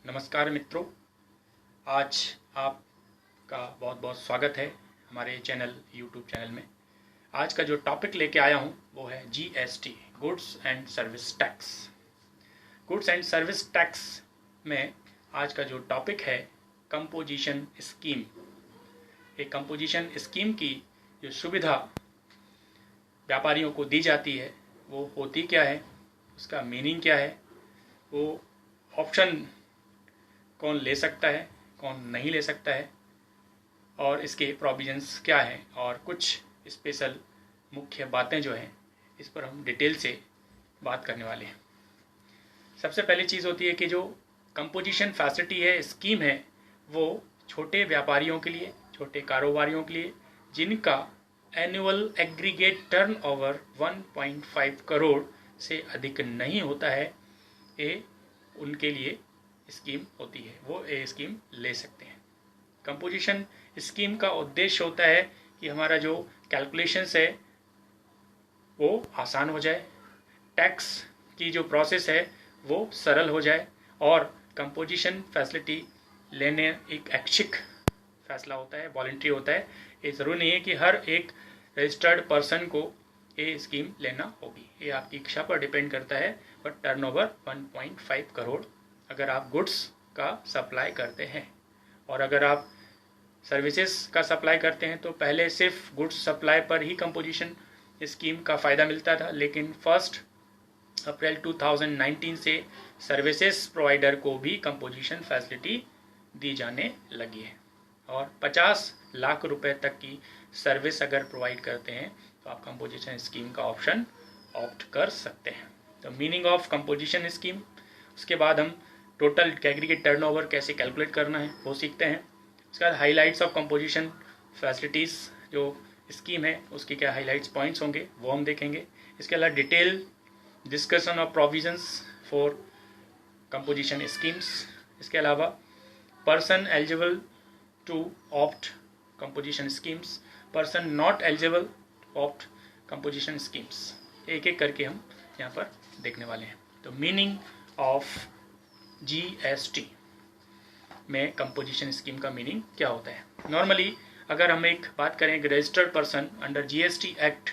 नमस्कार मित्रों, आज आपका बहुत बहुत स्वागत है हमारे यूट्यूब चैनल में। आज का जो टॉपिक लेके आया हूँ वो है GST, goods and service tax. Goods and service tax में आज का जो टॉपिक है कंपोजिशन स्कीम। एक कंपोजिशन स्कीम की जो सुविधा व्यापारियों को दी जाती है वो होती क्या है, उसका मीनिंग क्या है, वो ऑप्शन कौन ले सकता है, कौन नहीं ले सकता है, और इसके प्रोविजंस क्या हैं, और कुछ स्पेशल मुख्य बातें जो हैं इस पर हम डिटेल से बात करने वाले हैं। सबसे पहली चीज़ होती है कि जो कंपोजिशन फैसिलिटी है, स्कीम है, वो छोटे व्यापारियों के लिए, छोटे कारोबारियों के लिए जिनका एनुअल एग्रीगेट टर्नओवर 1.5 करोड़ से अधिक नहीं होता है, ये उनके लिए स्कीम होती है, वो ये स्कीम ले सकते हैं। कंपोजिशन स्कीम का उद्देश्य होता है कि हमारा जो कैलकुलेशंस है वो आसान हो जाए, टैक्स की जो प्रोसेस है वो सरल हो जाए, और कंपोजिशन फैसिलिटी लेने एक ऐच्छिक फैसला होता है, वॉलंटरी होता है। ये ज़रूरी नहीं है कि हर एक रजिस्टर्ड पर्सन को ये स्कीम लेना होगी, ये आपकी इच्छा पर डिपेंड करता है। बट टर्नओवर 1.5 करोड़ अगर आप गुड्स का सप्लाई करते हैं, और अगर आप सर्विसेज का सप्लाई करते हैं तो पहले सिर्फ गुड्स सप्लाई पर ही कंपोजिशन स्कीम का फ़ायदा मिलता था, लेकिन 1 अप्रैल 2019 से सर्विसेज प्रोवाइडर को भी कंपोजिशन फैसिलिटी दी जाने लगी है, और 50 लाख रुपए तक की सर्विस अगर प्रोवाइड करते हैं तो आप कंपोजिशन स्कीम का ऑप्शन ऑप्ट कर सकते हैं। तो मीनिंग ऑफ कंपोजिशन स्कीम, उसके बाद हम टोटल एग्रीगेट टर्नओवर कैसे कैलकुलेट करना है वो सीखते हैं। उसके बाद हाइलाइट्स ऑफ कंपोजिशन फैसिलिटीज़ जो स्कीम है उसके क्या हाइलाइट्स पॉइंट्स होंगे वो हम देखेंगे। इसके अलावा detail discussion of provisions for composition schemes. इसके अलावा person eligible to opt composition schemes, person not eligible opt composition schemes, एक एक करके हम यहाँ पर देखने वाले हैं। तो मीनिंग ऑफ जीएसटी में कंपोजिशन स्कीम का मीनिंग क्या होता है। नॉर्मली अगर हम एक बात करें कि registered person under GST act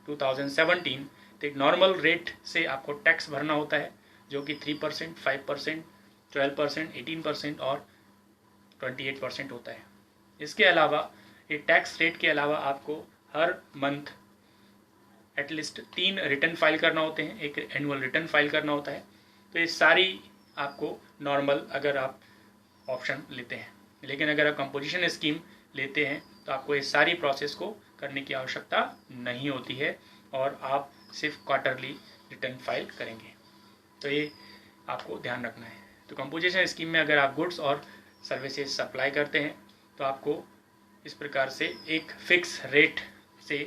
2017, तो एक नॉर्मल रेट से आपको टैक्स भरना होता है जो कि 3%, 5%, 12%, 18% और 28% होता है। इसके अलावा ये टैक्स रेट के अलावा आपको हर मंथ एटलीस्ट 3 रिटर्न फाइल करना होते हैं, एक एनुअल रिटर्न फाइल करना होता है। तो ये सारी आपको नॉर्मल अगर आप ऑप्शन लेते हैं, लेकिन अगर आप कंपोजिशन स्कीम लेते हैं तो आपको ये सारी प्रोसेस को करने की आवश्यकता नहीं होती है, और आप सिर्फ क्वार्टरली रिटर्न फाइल करेंगे। तो ये आपको ध्यान रखना है। तो कंपोजिशन स्कीम में अगर आप गुड्स और सर्विसेज सप्लाई करते हैं तो आपको इस प्रकार से एक फिक्स रेट से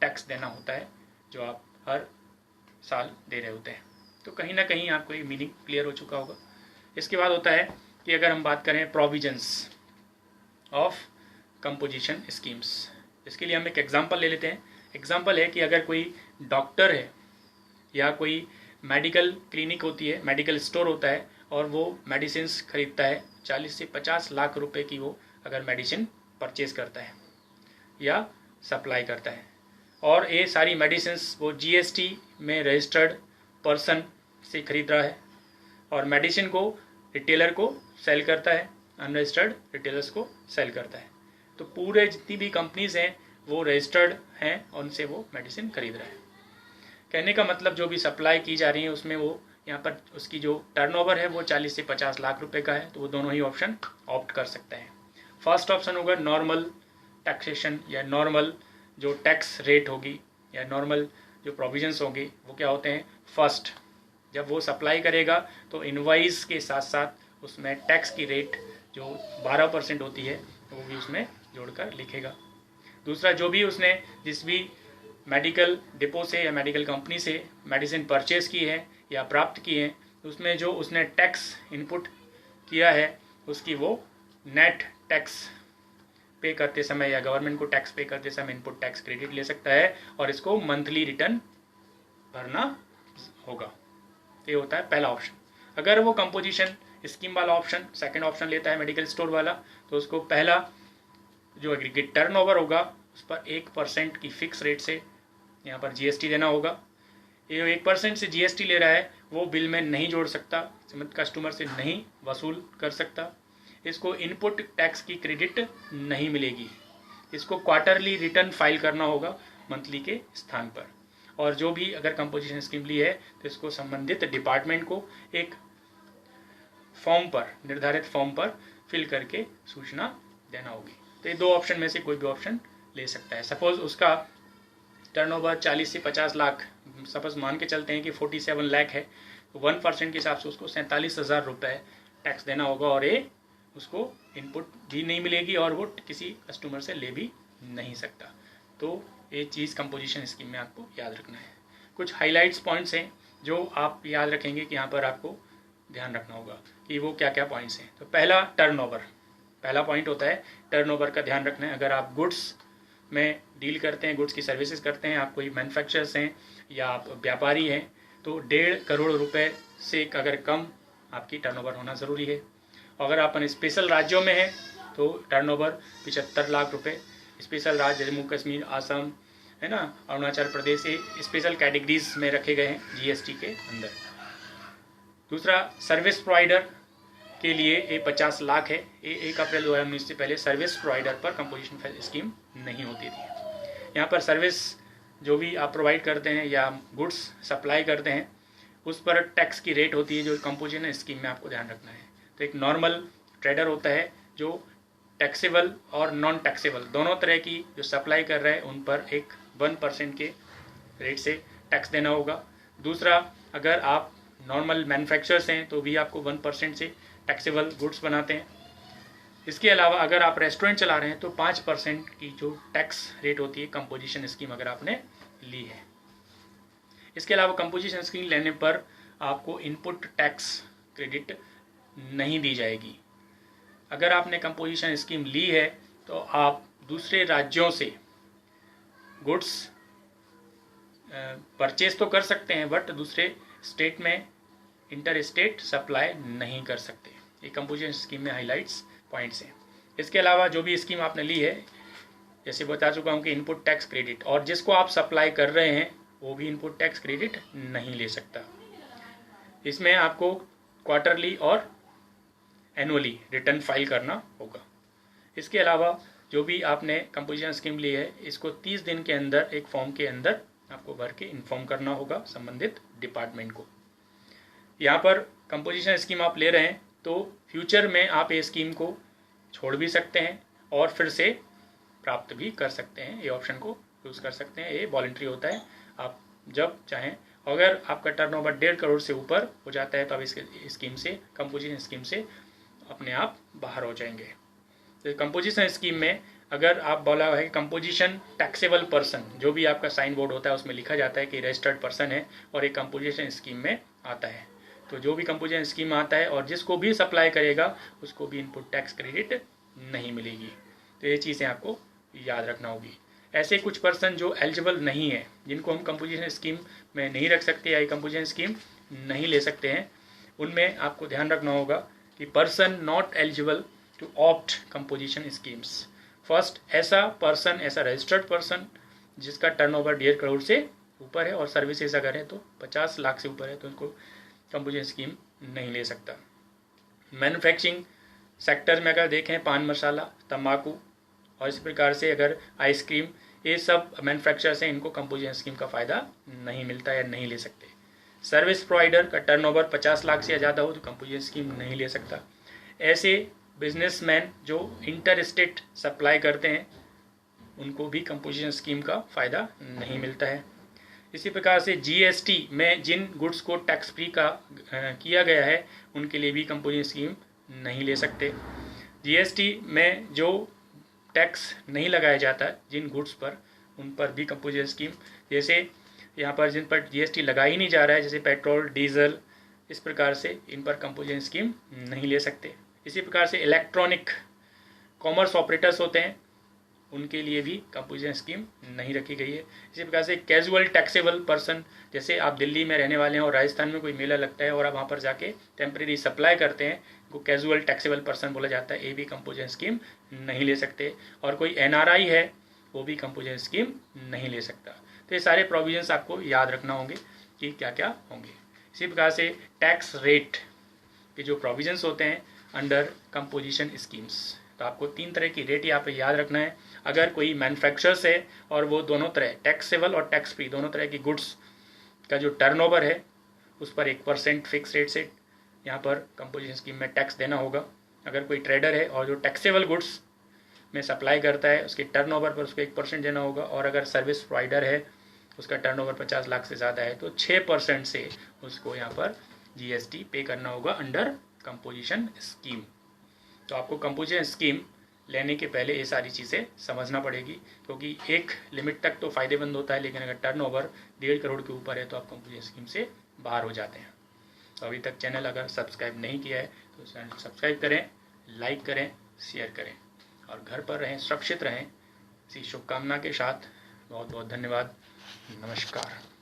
टैक्स देना होता है जो आप हर साल दे रहे होते हैं। तो कहीं ना कहीं आपको ये मीनिंग क्लियर हो चुका होगा। इसके बाद होता है कि अगर हम बात करें प्रोविजंस ऑफ कंपोजिशन स्कीम्स, इसके लिए हम एक एग्जांपल ले लेते हैं। एग्जांपल है कि अगर कोई डॉक्टर है या कोई मेडिकल क्लिनिक होती है, मेडिकल स्टोर होता है, और वो मेडिसिन खरीदता है 40 से 50 लाख रुपए की, वो अगर मेडिसिन परचेज करता है या सप्लाई करता है, और ये सारी मेडिसिन वो जीएसटी में रजिस्टर्ड पर्सन से खरीद रहा है, और मेडिसिन को रिटेलर को सेल करता है, अनरजिस्टर्ड रिटेलर्स को सेल करता है। तो पूरे जितनी भी कंपनीज हैं वो रजिस्टर्ड हैं, उनसे वो मेडिसिन खरीद रहा है। कहने का मतलब जो भी सप्लाई की जा रही है उसमें वो यहाँ पर उसकी जो टर्नओवर है वो 40 से 50 लाख रुपए का है, तो वो दोनों ही ऑप्शन ऑप्ट कर सकता है। फर्स्ट ऑप्शन होगा नॉर्मल टैक्सेशन, या नॉर्मल जो टैक्स रेट होगी या नॉर्मल जो प्रोविजंस होंगे वो क्या होते हैं। फर्स्ट, जब वो सप्लाई करेगा तो इनवॉइस के साथ साथ उसमें टैक्स की रेट जो 12% होती है वो भी उसमें जोड़कर लिखेगा। दूसरा, जो भी उसने जिस भी मेडिकल डिपो से या मेडिकल कंपनी से मेडिसिन परचेज की है या प्राप्त की है, उसमें जो उसने टैक्स इनपुट किया है उसकी वो नेट टैक्स पे करते समय या गवर्नमेंट को टैक्स पे करते समय इनपुट टैक्स क्रेडिट ले सकता है, और इसको मंथली रिटर्न भरना होगा। ये होता है पहला ऑप्शन। अगर वो कंपोजिशन स्कीम वाला ऑप्शन सेकंड ऑप्शन लेता है मेडिकल स्टोर वाला, तो उसको पहला जो एग्रीगेट टर्नओवर होगा उस पर 1% की फिक्स रेट से यहाँ पर जीएसटी देना होगा। ये 1% से जीएसटी ले रहा है वो बिल में नहीं जोड़ सकता, कस्टमर से नहीं वसूल कर सकता। इसको इनपुट टैक्स की क्रेडिट नहीं मिलेगी। इसको क्वार्टरली रिटर्न फाइल करना होगा मंथली के स्थान पर। और जो भी अगर कंपोजिशन स्कीम ली है तो इसको संबंधित डिपार्टमेंट को एक फॉर्म पर, निर्धारित फॉर्म पर फिल करके सूचना देना होगी। तो ये दो ऑप्शन में से कोई भी ऑप्शन ले सकता है। सपोज उसका टर्नओवर 40 से 50 लाख, सपोज मान के चलते हैं कि 47 लाख है, तो 1% के हिसाब से उसको 47,000 रुपये टैक्स देना होगा और ये उसको इनपुट भी नहीं मिलेगी और वो किसी कस्टमर से ले भी नहीं सकता। तो ये चीज़ कंपोजिशन स्कीम में आपको याद रखना है। कुछ हाइलाइट्स पॉइंट्स हैं जो आप याद रखेंगे कि यहाँ पर आपको ध्यान रखना होगा कि वो क्या क्या पॉइंट्स हैं। तो पहला टर्नओवर, पहला पॉइंट होता है टर्नओवर का ध्यान रखना है। अगर आप गुड्स में डील करते हैं, गुड्स की सर्विसेज करते हैं, आप कोई मैन्युफैक्चरर्स हैं या आप व्यापारी हैं, तो 1.5 करोड़ रुपए से अगर कम आपकी टर्नओवर होना ज़रूरी है। अगर आप स्पेशल राज्यों में हैं तो टर्नओवर 75 लाख रुपए, स्पेशल राज्य जम्मू कश्मीर, आसाम, है ना, अरुणाचल प्रदेश, ये स्पेशल कैटेगरीज में रखे गए हैं जीएसटी के अंदर। दूसरा, सर्विस प्रोवाइडर के लिए ये 50 लाख है। ये 1 अप्रैल 2019 से पहले सर्विस प्रोवाइडर पर कंपोजिशन स्कीम नहीं होती थी। यहाँ पर सर्विस जो भी आप प्रोवाइड करते हैं या गुड्स सप्लाई करते हैं उस पर टैक्स की रेट होती है जो कंपोजिशन स्कीम में आपको ध्यान रखना है। तो एक नॉर्मल ट्रेडर होता है जो टैक्सेबल और नॉन टैक्सेबल दोनों तरह की जो सप्लाई कर रहा है उन पर एक 1% के रेट से टैक्स देना होगा। दूसरा, अगर आप नॉर्मल मैन्युफैक्चरर्स हैं तो भी आपको 1% से टैक्सेबल गुड्स बनाते हैं। इसके अलावा अगर आप रेस्टोरेंट चला रहे हैं तो 5% की जो टैक्स रेट होती है कंपोजिशन स्कीम अगर आपने ली है। इसके अलावा कंपोजिशन स्कीम लेने पर आपको इनपुट टैक्स क्रेडिट नहीं दी जाएगी। अगर आपने कंपोजिशन स्कीम ली है तो आप दूसरे राज्यों से गुड्स परचेज तो कर सकते हैं बट दूसरे स्टेट में इंटर स्टेट सप्लाई नहीं कर सकते। ये कंपोजिशन स्कीम में हाइलाइट्स पॉइंट्स हैं। इसके अलावा जो भी स्कीम आपने ली है, जैसे बता चुका हूँ कि इनपुट टैक्स क्रेडिट, और जिसको आप सप्लाई कर रहे हैं वो भी इनपुट टैक्स क्रेडिट नहीं ले सकता। इसमें आपको क्वार्टरली और एनुअली रिटर्न फाइल करना होगा। इसके अलावा जो भी आपने कंपोजिशन स्कीम ली है इसको 30 दिन के अंदर एक फॉर्म के अंदर आपको भर के इन्फॉर्म करना होगा संबंधित डिपार्टमेंट को। यहाँ पर कंपोजिशन स्कीम आप ले रहे हैं तो फ्यूचर में आप ये स्कीम को छोड़ भी सकते हैं और फिर से प्राप्त भी कर सकते हैं। ये ऑप्शन को यूज़ कर सकते हैं। ये वॉलंटरी होता है, आप जब चाहें। अगर आपका टर्नओवर 1.5 करोड़ से ऊपर हो जाता है तो आप इस स्कीम से, कंपोजिशन स्कीम से अपने आप बाहर हो जाएंगे। तो कंपोजिशन स्कीम में अगर आप बोला है कंपोजिशन टैक्सेबल पर्सन, जो भी आपका साइन बोर्ड होता है उसमें लिखा जाता है कि रजिस्टर्ड पर्सन है और एक कंपोजिशन स्कीम में आता है, तो जो भी कंपोजिशन स्कीम आता है और जिसको भी सप्लाई करेगा उसको भी इनपुट टैक्स क्रेडिट नहीं मिलेगी। तो ये चीज़ें आपको याद रखना होगी। ऐसे कुछ पर्सन जो एलिजिबल नहीं है, जिनको हम कंपोजिशन स्कीम में नहीं रख सकते या कंपोजिशन स्कीम नहीं ले सकते हैं, उनमें आपको ध्यान रखना होगा कि person not eligible to opt composition schemes. First, ऐसा पर्सन, ऐसा रजिस्टर्ड पर्सन जिसका टर्नओवर 1.5 करोड़ से ऊपर है और सर्विसेज अगर है तो 50 लाख से ऊपर है तो उनको कंपोजिशन स्कीम नहीं ले सकता। मैन्युफैक्चरिंग सेक्टर में अगर देखें, पान मसाला, तंबाकू और इस प्रकार से अगर आइसक्रीम, ये सब मैन्युफैक्चरर्स हैं, इनको कंपोजिशन स्कीम का फ़ायदा नहीं मिलता या नहीं ले सकते। सर्विस प्रोवाइडर का टर्नओवर 50 लाख से ज़्यादा हो तो कंपोजिशन स्कीम नहीं ले सकता। ऐसे बिजनेसमैन जो इंटर स्टेट सप्लाई करते हैं उनको भी कंपोजिशन स्कीम का फ़ायदा नहीं मिलता है। इसी प्रकार से जीएसटी में जिन गुड्स को टैक्स फ्री का किया गया है उनके लिए भी कंपोजिशन स्कीम नहीं ले सकते। जीएसटी में जो टैक्स नहीं लगाया जाता जिन गुड्स पर, उन पर भी कंपोजिशन स्कीम, जैसे यहाँ पर जिन पर जीएसटी लगा ही नहीं जा रहा है जैसे पेट्रोल, डीजल, इस प्रकार से इन पर कंपोजिशन स्कीम नहीं ले सकते। इसी प्रकार से इलेक्ट्रॉनिक कॉमर्स ऑपरेटर्स होते हैं, उनके लिए भी कंपोजिशन स्कीम नहीं रखी गई है। इसी प्रकार से कैजुअल टैक्सेबल पर्सन, जैसे आप दिल्ली में रहने वाले हैं और राजस्थान में कोई मेला लगता है और आप वहाँ पर जाके टेम्प्रेरी सप्लाई करते हैं, वो कैजुअल टैक्सेबल पर्सन बोला जाता है, ये भी कंपोजिशन स्कीम नहीं ले सकते। और कोई NRI है वो भी कंपोजिशन स्कीम नहीं ले सकता। तो ये सारे प्रोविजंस आपको याद रखना होंगे कि क्या क्या होंगे। इसी प्रकार से टैक्स रेट के जो प्रोविजंस होते हैं अंडर कंपोजिशन स्कीम्स, तो आपको 3 तरह की रेट यहाँ पे याद रखना है। अगर कोई मैन्युफैक्चरर्स है और वो दोनों तरह टैक्सेबल और टैक्स फ्री दोनों तरह की गुड्स का जो टर्नओवर है उस पर 1% फिक्स रेट से यहाँ पर कंपोजिशन स्कीम में टैक्स देना होगा। अगर कोई ट्रेडर है और जो टैक्सेबल गुड्स में सप्लाई करता है उसके टर्नओवर पर उसको 1% देना होगा। और अगर सर्विस प्रोवाइडर है उसका टर्नओवर 50 लाख से ज़्यादा है तो 6% से उसको यहाँ पर GST पे करना होगा अंडर कंपोजिशन स्कीम। तो आपको कंपोजिशन स्कीम लेने के पहले ये सारी चीज़ें समझना पड़ेगी, क्योंकि एक लिमिट तक तो फ़ायदेमंद होता है, लेकिन अगर टर्नओवर 1.5 करोड़ के ऊपर है तो आप कंपोजिशन स्कीम से बाहर हो जाते हैं। तो अभी तक चैनल अगर सब्सक्राइब नहीं किया है तो चैनल सब्सक्राइब करें, लाइक करें, शेयर करें और घर पर रहें, सुरक्षित रहें। इसी शुभकामना के साथ बहुत बहुत धन्यवाद। नमस्कार।